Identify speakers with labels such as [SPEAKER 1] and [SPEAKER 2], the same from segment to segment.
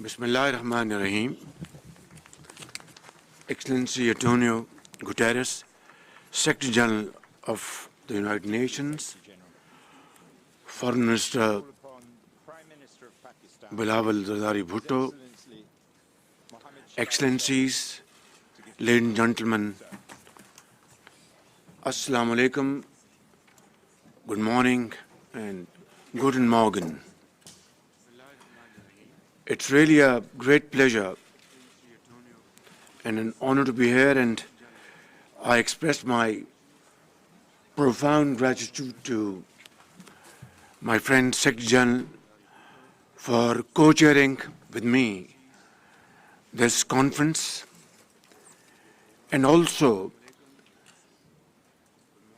[SPEAKER 1] Bismillahirrahmanirrahim. Excellency Antonio Guterres, Secretary General of the United Nations, Foreign Minister Bilawal Zardari Bhutto, Excellencies, ladies and gentlemen, Assalamu alaikum, good morning and guten Morgen. It's really a great pleasure and an honor to be here, and I express my profound gratitude to my friend Secretary General for co-chairing with me this conference. And also,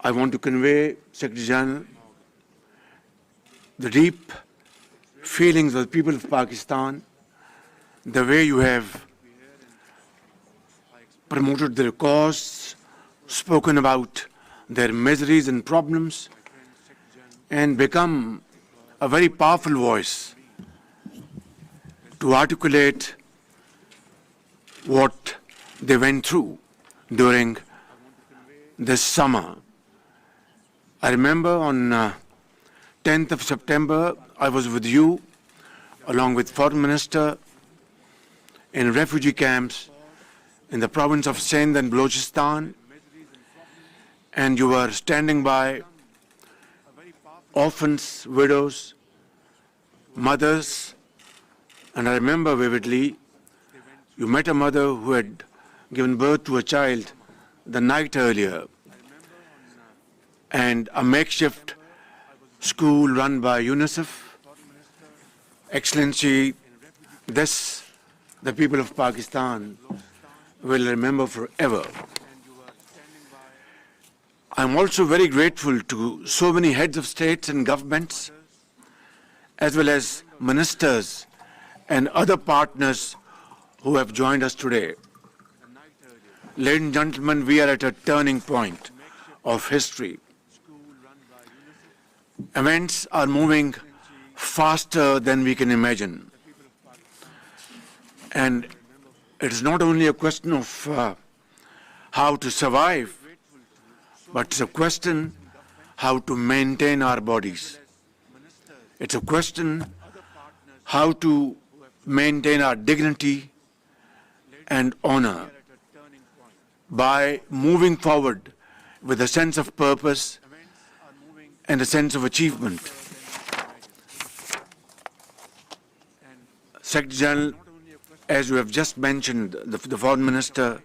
[SPEAKER 1] I want to convey, Secretary General, the deep feelings of the people of Pakistan, the way you have promoted their cause, spoken about their miseries and problems, and become a very powerful voice to articulate what they went through during this summer. I remember on 10th of September, I was with you, along with Foreign Minister, in refugee camps in the province of Sindh and Balochistan, and you were standing by orphans, widows, mothers, and I remember vividly, you met a mother who had given birth to a child the night earlier, and a makeshift school run by UNICEF. Excellency, this the people of Pakistan will remember forever. I'm also very grateful to so many heads of states and governments, as well as ministers and other partners who have joined us today. Ladies and gentlemen, we are at a turning point of history. Events are moving faster than we can imagine. And it is not only a question of how to survive, but it's a question how to maintain our bodies. It's a question how to maintain our dignity and honor by moving forward with a sense of purpose and a sense of achievement. Secretary General, as you have just mentioned, the Foreign Minister,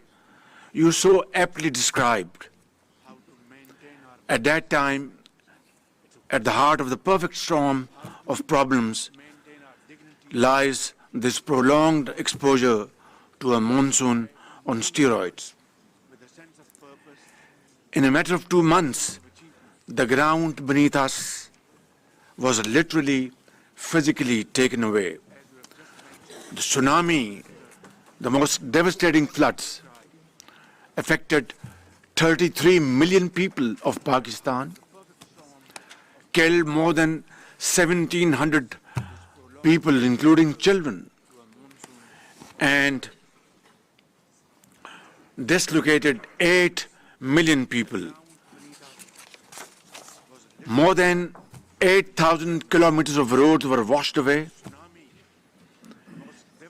[SPEAKER 1] you so aptly described, at that time, at the heart of the perfect storm of problems lies this prolonged exposure to a monsoon on steroids. In a matter of 2 months, the ground beneath us was literally, physically taken away. The tsunami, the most devastating floods, affected 33 million people of Pakistan, killed more than 1,700 people, including children, and dislocated 8 million people. More than 8,000 kilometers of roads were washed away,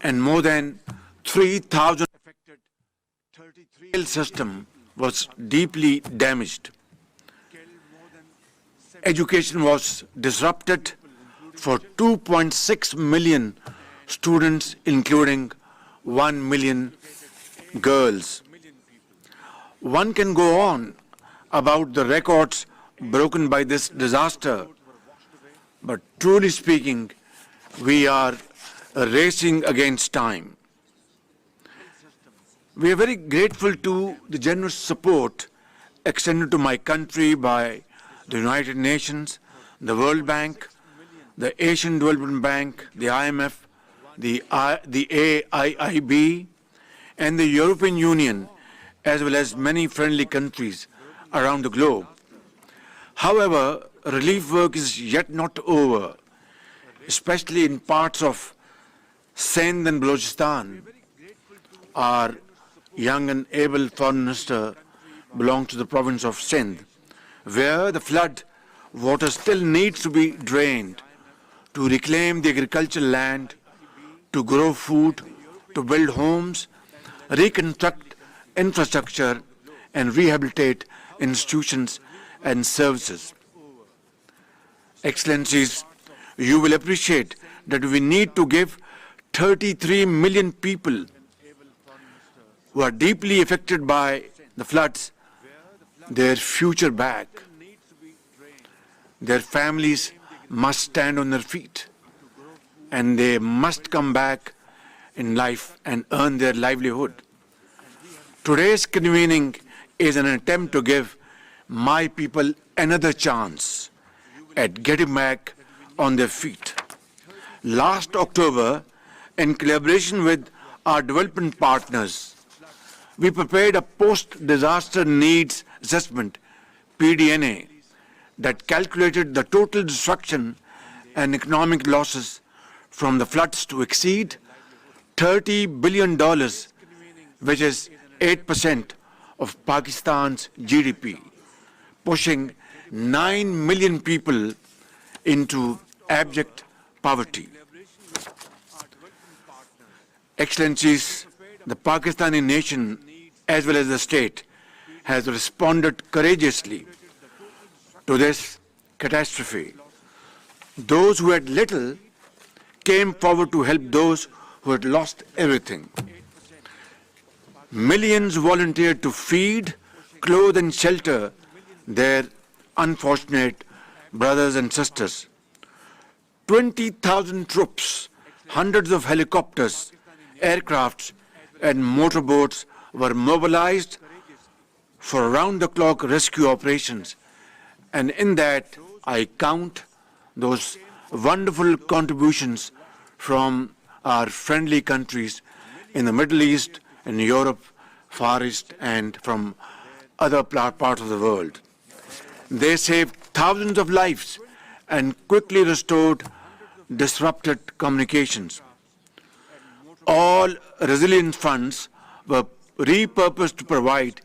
[SPEAKER 1] and more than 3,000 affected 33 rail system was deeply damaged. Education was disrupted for 2.6 million students, including 1 million girls. One can go on about the records broken by this disaster, but truly speaking, we are racing against time. We are very grateful to the generous support extended to my country by the United Nations, the World Bank, the Asian Development Bank, the IMF, the AIIB, and the European Union, as well as many friendly countries around the globe. However, relief work is yet not over, especially in parts of Sindh and Balochistan. Our young and able foreign minister belongs to the province of Sindh, where the flood water still needs to be drained to reclaim the agricultural land, to grow food, to build homes, reconstruct infrastructure, and rehabilitate institutions and services. Excellencies, you will appreciate that we need to give 33 million people who are deeply affected by the floods their future back. Their families must stand on their feet, and they must come back in life and earn their livelihood. Today's convening is an attempt to give my people another chance at getting back on their feet. Last October, in collaboration with our development partners, we prepared a post-disaster needs assessment, PDNA, that calculated the total destruction and economic losses from the floods to exceed $30 billion, which is 8% of Pakistan's GDP, pushing 9 million people into abject poverty. Excellencies, the Pakistani nation, as well as the state, has responded courageously to this catastrophe. Those who had little came forward to help those who had lost everything. Millions volunteered to feed, clothe and shelter their unfortunate brothers and sisters. 20,000 troops, hundreds of helicopters, aircrafts and motorboats were mobilized for round-the-clock rescue operations. And in that, I count those wonderful contributions from our friendly countries in the Middle East, in Europe, Far East, and from other parts of the world. They saved thousands of lives and quickly restored disrupted communications. All resilience funds were repurposed to provide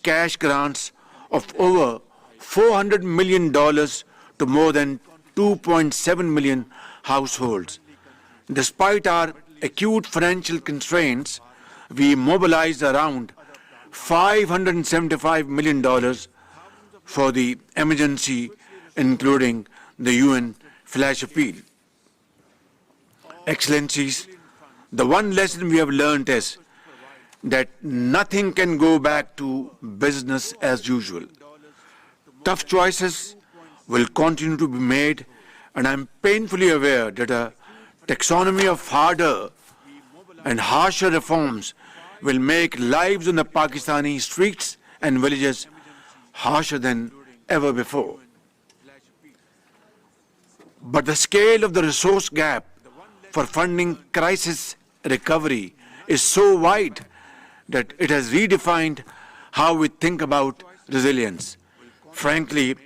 [SPEAKER 1] cash grants of over $400 million to more than 2.7 million households. Despite our acute financial constraints, we mobilized around $575 million for the emergency, including the UN flash appeal. Excellencies, the one lesson we have learned is that nothing can go back to business as usual. Tough choices will continue to be made, and I am painfully aware that a taxonomy of harder and harsher reforms will make lives in the Pakistani streets and villages harsher than ever before. But the scale of the resource gap for funding crisis recovery is so wide that it has redefined how we think about resilience. Frankly,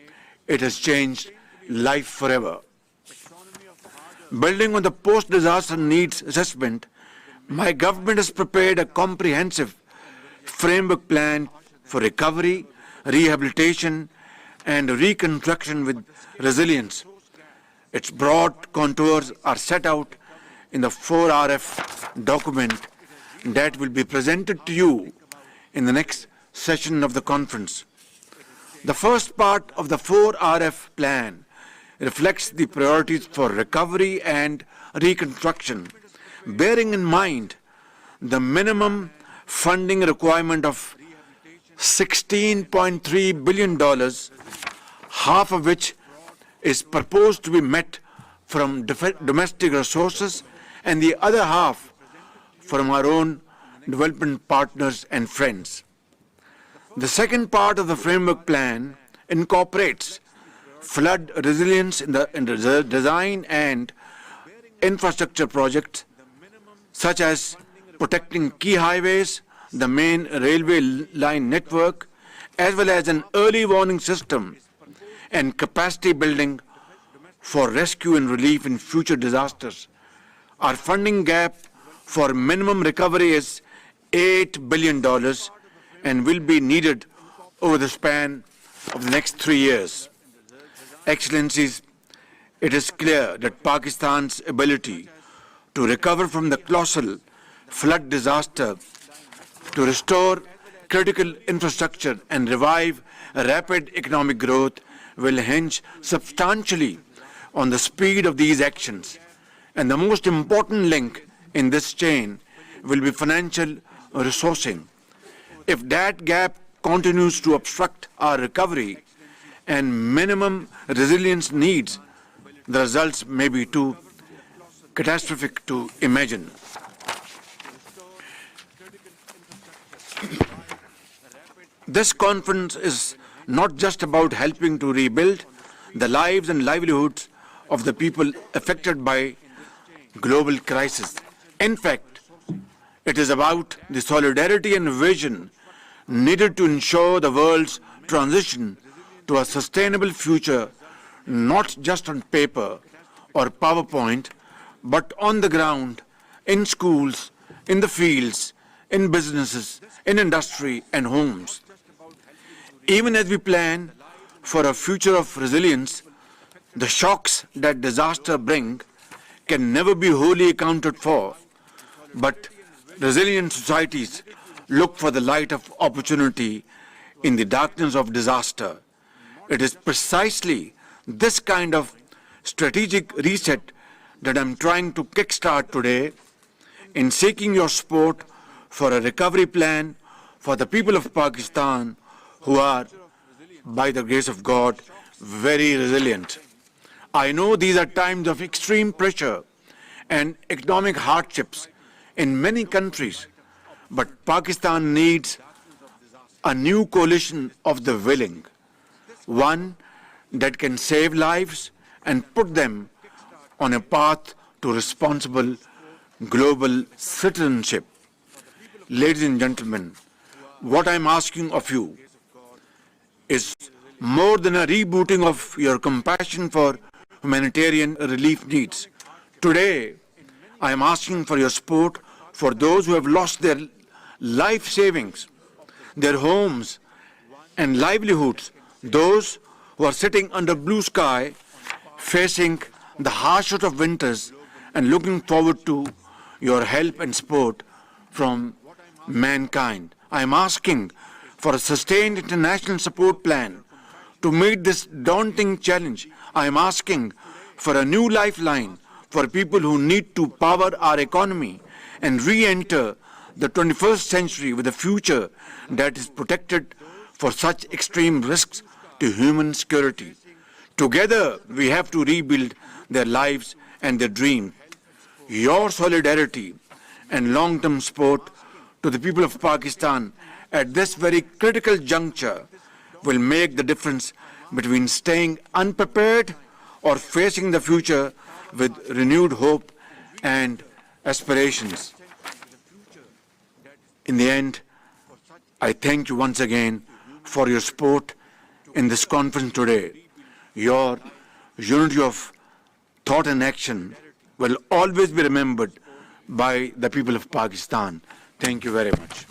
[SPEAKER 1] it has changed life forever. Building on the post-disaster needs assessment, my government has prepared a comprehensive framework plan for recovery, rehabilitation, and reconstruction with resilience. Its broad contours are set out in the 4RF document that will be presented to you in the next session of the conference. The first part of the 4RF plan reflects the priorities for recovery and reconstruction, bearing in mind the minimum funding requirement of $16.3 billion, half of which is proposed to be met from domestic resources and the other half from our own development partners and friends. The second part of the framework plan incorporates flood resilience in the design and infrastructure projects, such as protecting key highways, the main railway line network, as well as an early warning system and capacity building for rescue and relief in future disasters. Our funding gap for minimum recovery is $8 billion and will be needed over the span of the next 3 years. Excellencies, it is clear that Pakistan's ability to recover from the colossal flood disaster, to restore critical infrastructure and revive rapid economic growth will hinge substantially on the speed of these actions. And the most important link in this chain will be financial resourcing. If that gap continues to obstruct our recovery and minimum resilience needs, the results may be too catastrophic to imagine. This conference is not just about helping to rebuild the lives and livelihoods of the people affected by global crisis. In fact, it is about the solidarity and vision needed to ensure the world's transition to a sustainable future, not just on paper or PowerPoint, but on the ground, in schools, in the fields, in businesses, in industry and homes. Even as we plan for a future of resilience, the shocks that disaster bring can never be wholly accounted for, but resilient societies look for the light of opportunity in the darkness of disaster. It is precisely this kind of strategic reset that I'm trying to kickstart today in seeking your support for a recovery plan for the people of Pakistan who are, by the grace of God, very resilient. I know these are times of extreme pressure and economic hardships in many countries, but Pakistan needs a new coalition of the willing, one that can save lives and put them on a path to responsible global citizenship. Ladies and gentlemen, what I'm asking of you is more than a rebooting of your compassion for humanitarian relief needs. Today, I am asking for your support for those who have lost their life savings, their homes and livelihoods, those who are sitting under blue sky, facing the harshest of winters and looking forward to your help and support from mankind. I am asking for a sustained international support plan to meet this daunting challenge. I am asking for a new lifeline for people who need to power our economy and re-enter the 21st century with a future that is protected for such extreme risks to human security. Together, we have to rebuild their lives and their dreams. Your solidarity and long-term support to the people of Pakistan at this very critical juncture will make the difference between staying unprepared or facing the future with renewed hope and aspirations. In the end, I thank you once again for your support in this conference today. Your unity of thought and action will always be remembered by the people of Pakistan. Thank you very much.